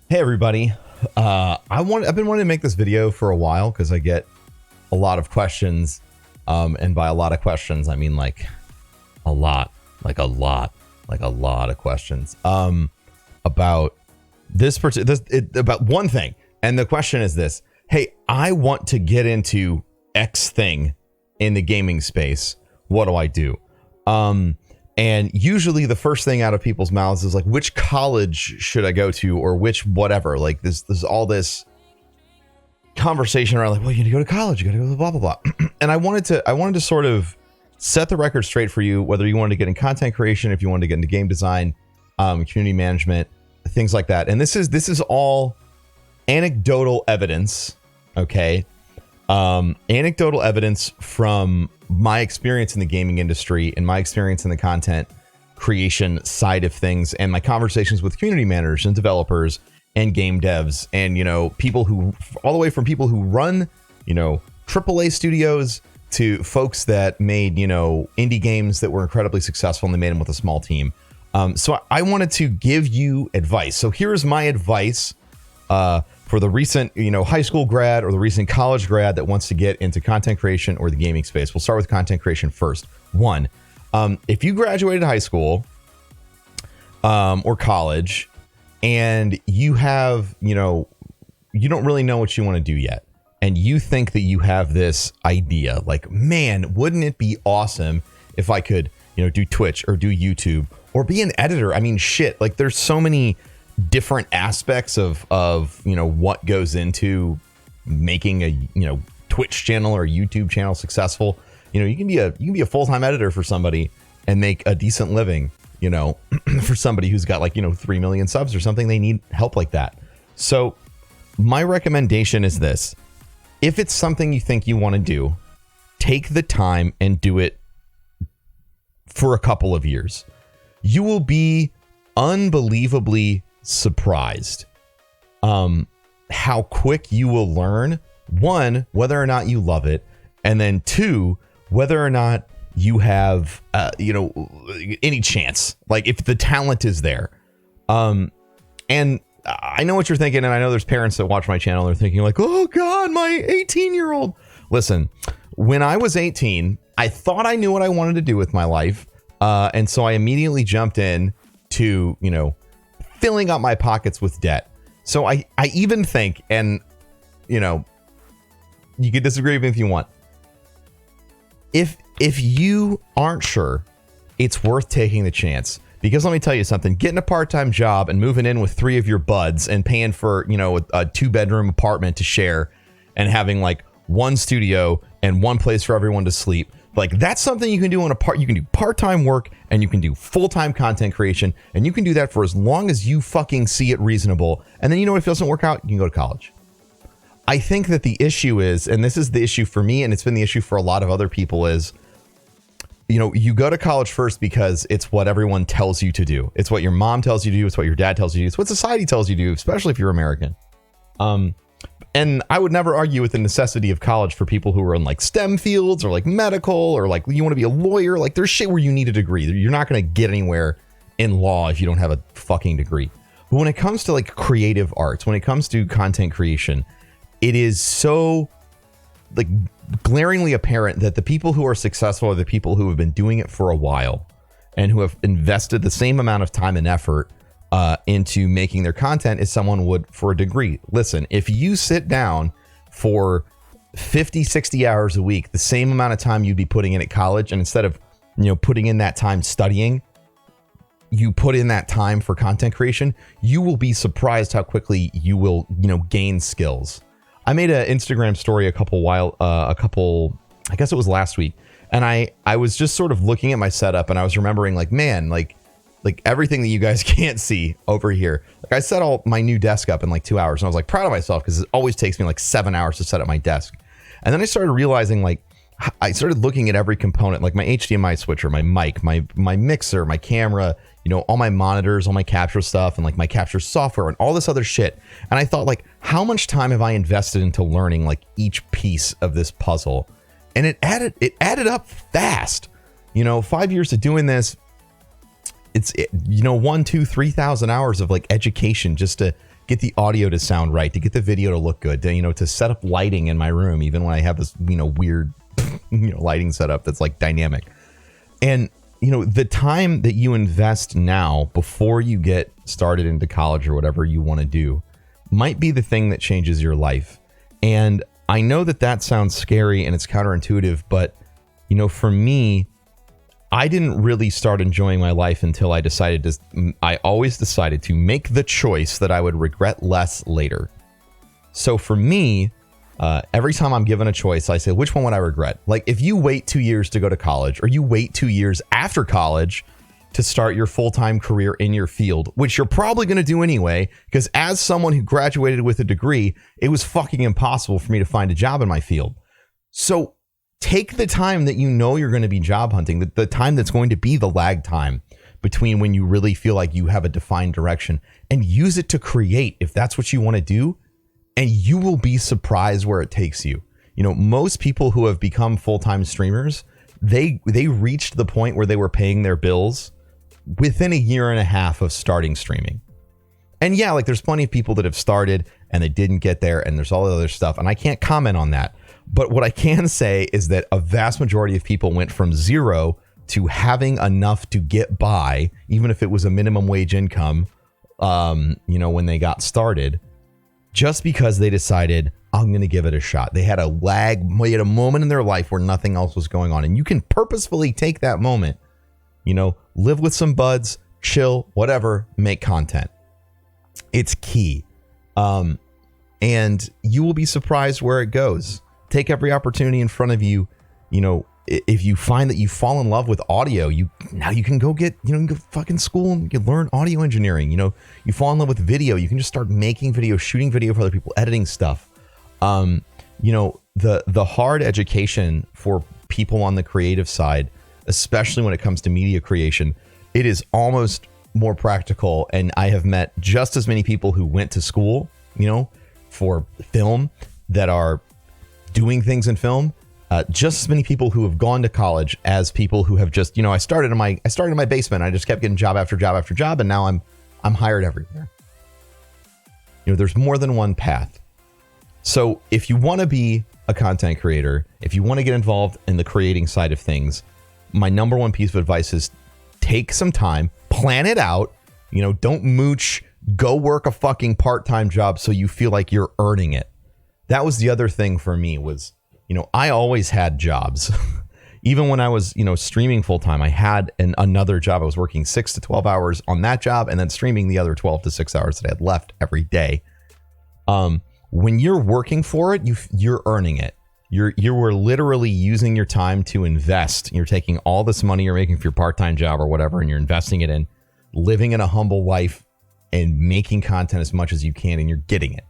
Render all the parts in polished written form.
Hey everybody. I've been wanting to make this video for a while because I get a lot of questions. And by a lot of questions, I mean like a lot of questions. About about one thing. And the question is this: hey, I want to get into X thing in the gaming space. What do I do? And usually the first thing out of people's mouths is like, which college should I go to, or which whatever. Like there's all this conversation around like, well, you gotta go to college, you gotta go to blah blah blah. And I wanted to sort of set the record straight for you, whether you wanted to get in content creation, if you wanted to get into game design, community management, things like that. And this is all anecdotal evidence, okay? Anecdotal evidence from my experience in the gaming industry and my experience in the content creation side of things, and my conversations with community managers and developers and game devs, and people who, all the way from people who run AAA studios to folks that made indie games that were incredibly successful and they made them with a small team. So I wanted to give you advice. So here's my advice for the recent high school grad or the recent college grad that wants to get into content creation or the gaming space. We'll start with content creation first. One, if you graduated high school or college and you have you don't really know what you want to do yet, and you think that you have this idea like, man, wouldn't it be awesome if I could do Twitch or do YouTube or be an editor? I mean, shit, like there's so many different aspects of what goes into making a Twitch channel or a YouTube channel successful. You can be a full-time editor for somebody and make a decent living. For somebody who's got 3 million subs or something, they need help like that. So my recommendation is this: if it's something you think you want to do, take the time and do it for a couple of years. You will be unbelievably surprised how quick you will learn, one, whether or not you love it, and then two, whether or not you have any chance, like if the talent is there. And I know what you're thinking, and I know there's parents that watch my channel, they're thinking like, oh god, my 18-year-old. Listen, when I was 18, I thought I knew what I wanted to do with my life, and so I immediately jumped in to filling up my pockets with debt. So I even think, and you could disagree with me if you want, if you aren't sure, it's worth taking the chance. Because let me tell you something, getting a part-time job and moving in with 3 of your buds and paying for a 2-bedroom apartment to share and having like one studio and one place for everyone to sleep, like that's something you can do you can do part-time work, and you can do full-time content creation, and you can do that for as long as you fucking see it reasonable. And then if it doesn't work out, you can go to college. I think that the issue is, and this is the issue for me, and it's been the issue for a lot of other people, is you go to college first because it's what everyone tells you to do. It's what your mom tells you to do. It's what your dad tells you to do. It's what society tells you to do, especially if you're American. And I would never argue with the necessity of college for people who are in like STEM fields or like medical or like you want to be a lawyer. Like there's shit where you need a degree. You're not going to get anywhere in law if you don't have a fucking degree. But when it comes to like creative arts, when it comes to content creation, it is so like glaringly apparent that the people who are successful are the people who have been doing it for a while and who have invested the same amount of time and effort into making their content as someone would for a degree. Listen, if you sit down for 50, 60 hours a week, the same amount of time you'd be putting in at college, and instead of putting in that time studying, you put in that time for content creation, you will be surprised how quickly you will gain skills. I made an Instagram story I guess it was last week, and I was just sort of looking at my setup, and I was remembering like, man, like everything that you guys can't see over here. Like I set all my new desk up in like 2 hours, and I was like proud of myself because it always takes me like 7 hours to set up my desk. And then I started realizing, like, I started looking at every component, like my HDMI switcher, my mic, my mixer, my camera, all my monitors, all my capture stuff, and like my capture software and all this other shit. And I thought, like, how much time have I invested into learning like each piece of this puzzle? And it added up fast. 5 years of doing this, 1, 2, 3,000 hours of like education just to get the audio to sound right, to get the video to look good, to set up lighting in my room, even when I have this, weird, lighting setup that's like dynamic. And, the time that you invest now before you get started into college or whatever you want to do might be the thing that changes your life. And I know that sounds scary and it's counterintuitive, but, for me, I didn't really start enjoying my life until I always decided to make the choice that I would regret less later. So for me, every time I'm given a choice, I say, which one would I regret? Like if you wait 2 years to go to college, or you wait 2 years after college to start your full-time career in your field, which you're probably going to do anyway, because as someone who graduated with a degree, it was fucking impossible for me to find a job in my field. So take the time that you're going to be job hunting, the time that's going to be the lag time between when you really feel like you have a defined direction, and use it to create if that's what you want to do, and you will be surprised where it takes you. Most people who have become full-time streamers, they reached the point where they were paying their bills within a year and a half of starting streaming. And yeah, like there's plenty of people that have started and they didn't get there, and there's all the other stuff, and I can't comment on that. But what I can say is that a vast majority of people went from zero to having enough to get by, even if it was a minimum wage income, when they got started, just because they decided, I'm going to give it a shot. They had a moment in their life where nothing else was going on. And you can purposefully take that moment, live with some buds, chill, whatever, make content. It's key. And you will be surprised where it goes. Take every opportunity in front of you. If you find that you fall in love with audio, now you can go get, go fucking school and you can learn audio engineering. You fall in love with video, you can just start making video, shooting video for other people, editing stuff. The hard education for people on the creative side, especially when it comes to media creation, it is almost more practical. And I have met just as many people who went to school, for film that are doing things in film, just as many people who have gone to college as people who have just, I started in my basement. I just kept getting job after job after job, and now I'm hired everywhere. There's more than one path. So if you want to be a content creator, if you want to get involved in the creating side of things, my number one piece of advice is take some time, plan it out. Don't mooch, go work a fucking part-time job so you feel like you're earning it. That was the other thing for me was, I always had jobs. Even when I was, streaming full time, I had another job. I was working 6 to 12 hours on that job and then streaming the other 12 to 6 hours that I had left every day. When you're working for it, you're earning it. You were literally using your time to invest. You're taking all this money you're making for your part-time job or whatever, and you're investing it in living in a humble life and making content as much as you can, and you're getting it.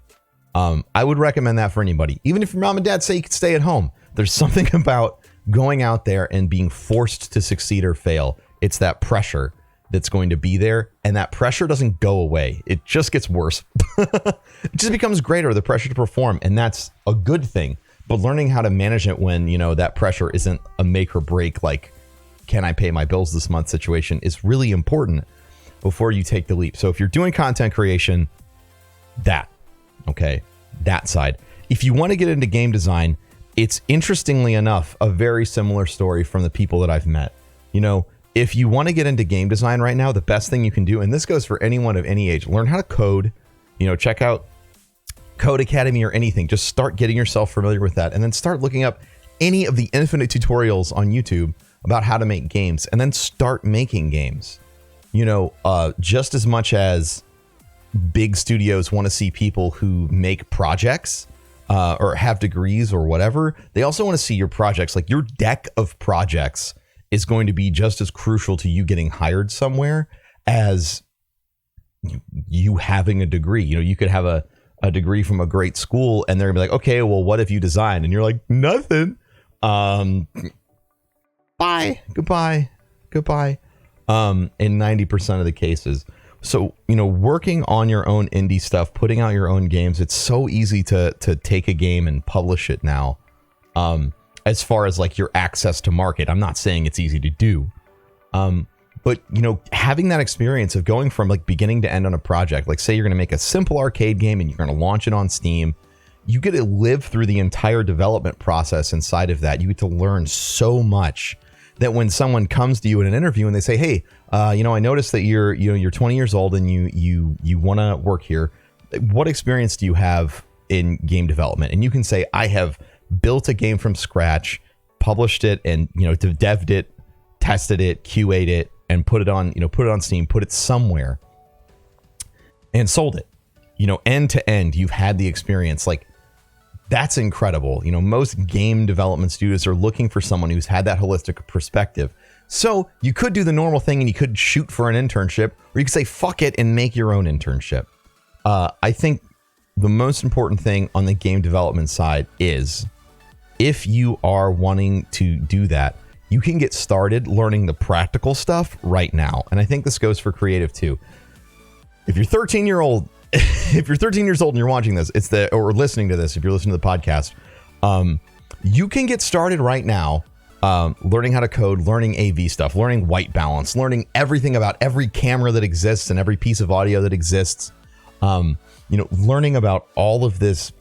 I would recommend that for anybody. Even if your mom and dad say you can stay at home, there's something about going out there and being forced to succeed or fail. It's that pressure that's going to be there, and that pressure doesn't go away. It just gets worse. It just becomes greater, the pressure to perform, and that's a good thing. But learning how to manage it when, that pressure isn't a make or break, like, can I pay my bills this month situation, is really important before you take the leap. So if you're doing content creation, that side. If you want to get into game design, it's interestingly enough a very similar story from the people that I've met. If you want to get into game design right now, the best thing you can do, and this goes for anyone of any age, learn how to code. Check out Code Academy or anything. Just start getting yourself familiar with that, and then start looking up any of the infinite tutorials on YouTube about how to make games, and then start making games. Just as much as big studios want to see people who make projects or have degrees or whatever, they also want to see your projects. Like, your deck of projects is going to be just as crucial to you getting hired somewhere as you having a degree. You could have a degree from a great school, and they're gonna be like, okay, well, what have you designed? And you're like, nothing. Bye. Goodbye. In 90% of the cases. So, working on your own indie stuff, putting out your own games, it's so easy to take a game and publish it now. As far as like your access to market, I'm not saying it's easy to do. But, having that experience of going from like beginning to end on a project, like say you're going to make a simple arcade game and you're going to launch it on Steam, you get to live through the entire development process inside of that. You get to learn so much that when someone comes to you in an interview and they say, hey, I noticed that you're 20 years old and you want to work here. What experience do you have in game development? And you can say, I have built a game from scratch, published it, and dev'd it, tested it, QA'd it, and put it on Steam, put it somewhere, and sold it. End to end, you've had the experience. Like, that's incredible. Most game development studios are looking for someone who's had that holistic perspective. So you could do the normal thing and you could shoot for an internship, or you could say fuck it and make your own internship. I think the most important thing on the game development side is, if you are wanting to do that, you can get started learning the practical stuff right now. And I think this goes for creative too. If you're 13 years old and you're watching this, or listening to this, if you're listening to the podcast, you can get started right now, learning how to code, learning AV stuff, learning white balance, learning everything about every camera that exists and every piece of audio that exists. Learning about all of this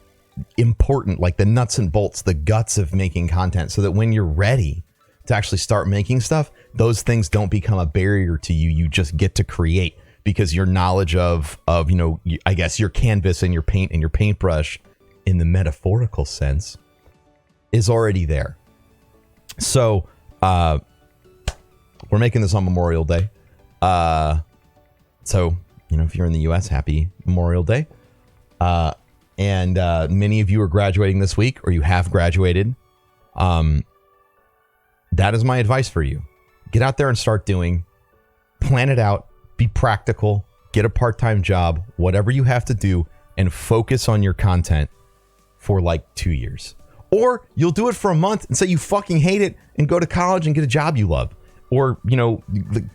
important, like the nuts and bolts, the guts of making content, so that when you're ready to actually start making stuff, those things don't become a barrier to you. You just get to create, because your knowledge of I guess your canvas and your paint and your paintbrush, in the metaphorical sense, is already there. So we're making this on Memorial Day. So if you're in the US, happy Memorial Day. And many of you are graduating this week, or you have graduated. That is my advice for you. Get out there and start doing. Plan it out. Be practical. Get a part-time job. Whatever you have to do, and focus on your content for like 2 years. Or you'll do it for a month and say you fucking hate it and go to college and get a job you love. Or,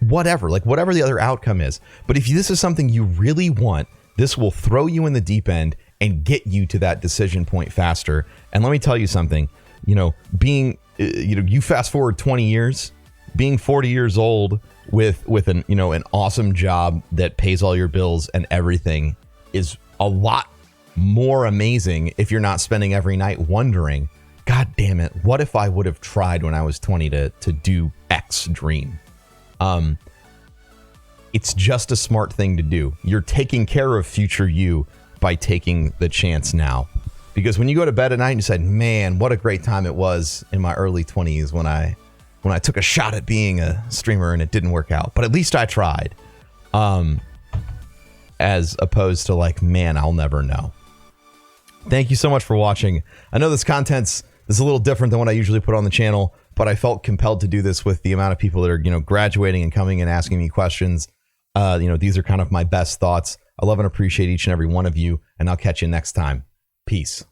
whatever the other outcome is. But if this is something you really want, this will throw you in the deep end and get you to that decision point faster. And let me tell you something, you fast forward 20 years, being 40 years old with an awesome job that pays all your bills and everything is a lot more amazing if you're not spending every night wondering, God damn it, what if I would have tried when I was 20 to do X dream? It's just a smart thing to do. You're taking care of future you by taking the chance now. Because when you go to bed at night and you said, man, what a great time it was in my early 20s when I took a shot at being a streamer and it didn't work out, but at least I tried. As opposed to like, man, I'll never know. Thank you so much for watching. I know this content's a little different than what I usually put on the channel, but I felt compelled to do this with the amount of people that are, graduating and coming and asking me questions. These are kind of my best thoughts. I love and appreciate each and every one of you, and I'll catch you next time. Peace.